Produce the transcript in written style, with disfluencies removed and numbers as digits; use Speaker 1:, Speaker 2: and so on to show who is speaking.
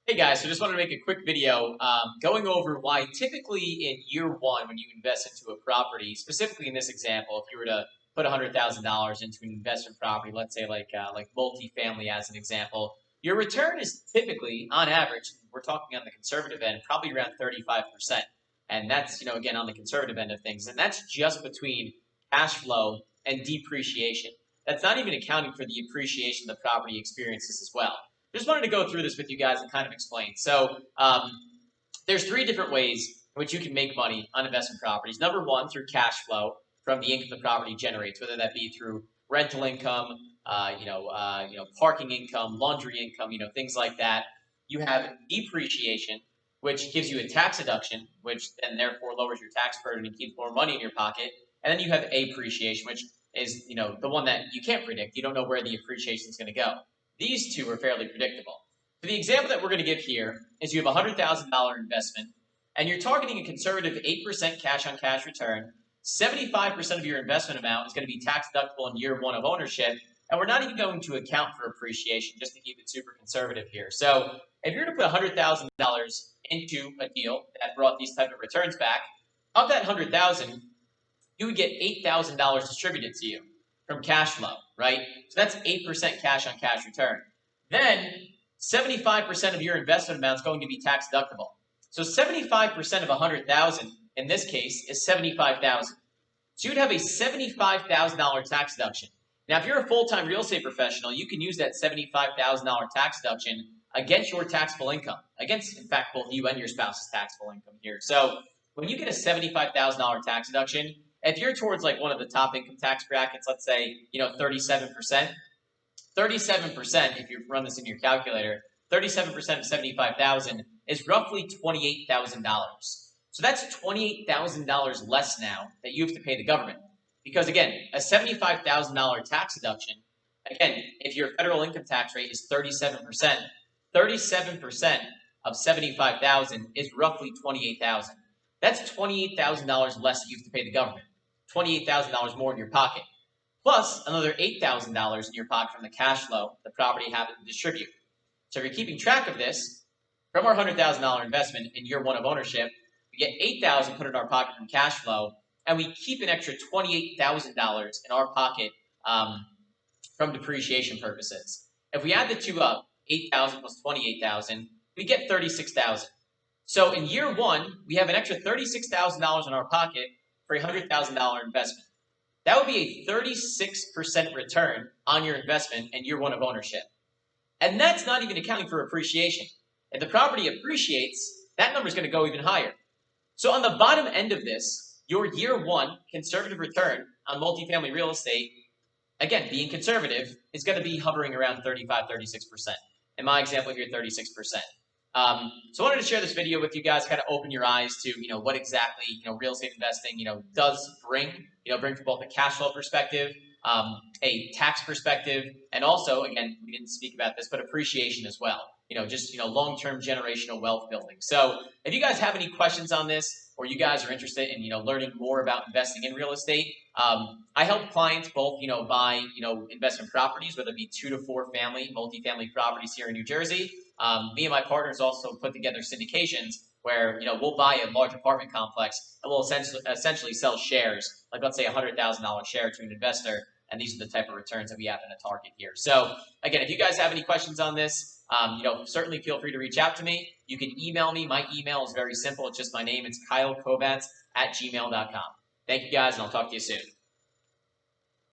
Speaker 1: Hey guys, so just wanted to make a quick video going over why typically in year one when you invest into a property, specifically in this example, if you were to put $100,000 into an investment property, let's say like multifamily as an example, your return is typically, on average, we're talking on the conservative end, probably around 35%. And that's, again, on the conservative end of things. And that's just between cash flow and depreciation. That's not even accounting for the appreciation the property experiences as well. Just wanted to go through this with you guys and kind of explain. So there's three different ways in which you can make money on investment properties. Number one, through cash flow from the income the property generates, whether that be through rental income, parking income, laundry income, things like that. You have depreciation, which gives you a tax deduction, which then therefore lowers your tax burden and keeps more money in your pocket. And then you have appreciation, which is the one that you can't predict. You don't know where the appreciation is going to go. These two are fairly predictable. For the example that we're going to give here is you have a $100,000 investment, and you're targeting a conservative 8% cash-on-cash return. 75% of your investment amount is going to be tax deductible in year one of ownership, and we're not even going to account for appreciation just to keep it super conservative here. So if you're going to put $100,000 into a deal that brought these type of returns back, of that $100,000, you would get $8,000 distributed to you from cash flow, right? So that's 8% cash-on-cash return. Then 75% of your investment amount is going to be tax deductible. So 75% of 100,000 in this case is 75,000. So you'd have a $75,000 tax deduction. Now, if you're a full-time real estate professional, you can use that $75,000 tax deduction against your taxable income, against, in fact, both you and your spouse's taxable income here. So when you get a $75,000 tax deduction, if you're towards like one of the top income tax brackets, let's say, 37%, 37%, if you run this in your calculator, 37% of 75,000 is roughly $28,000. So that's $28,000 less now that you have to pay the government. Because again, a $75,000 tax deduction, again, if your federal income tax rate is 37%, 37% of 75,000 is roughly 28,000. That's $28,000 less that you have to pay the government. $28,000 more in your pocket, plus another $8,000 in your pocket from the cash flow the property happened to distribute. So if you're keeping track of this, from our $100,000 investment in year one of ownership, we get $8,000 put in our pocket from cash flow, and we keep an extra $28,000 in our pocket from depreciation purposes. If we add the two up, 8,000 plus 28,000, we get 36,000. So in year one, we have an extra $36,000 in our pocket for a $100,000 investment. That would be a 36% return on your investment in year one of ownership. And that's not even accounting for appreciation. If the property appreciates, that number is going to go even higher. So on the bottom end of this, your year one conservative return on multifamily real estate, again, being conservative, is going to be hovering around 35, 36%. In my example here, 36%. So I wanted to share this video with you guys, kind of open your eyes to, what exactly, real estate investing, does bring, bring from both a cash flow perspective, a tax perspective, and also, again, we didn't speak about this, but appreciation as well. Just, long-term generational wealth building. So if you guys have any questions on this, or you guys are interested in, learning more about investing in real estate, I help clients both, buy, investment properties, whether it be 2 to 4 family, multifamily properties here in New Jersey. Me and my partners also put together syndications where, we'll buy a large apartment complex and we'll essentially sell shares, like let's say a $100,000 share to an investor. And these are the type of returns that we happen to target here. So again, if you guys have any questions on this, certainly feel free to reach out to me. You can email me. My email is very simple. It's just my name. It's kylekovats@gmail.com. Thank you guys, and I'll talk to you soon.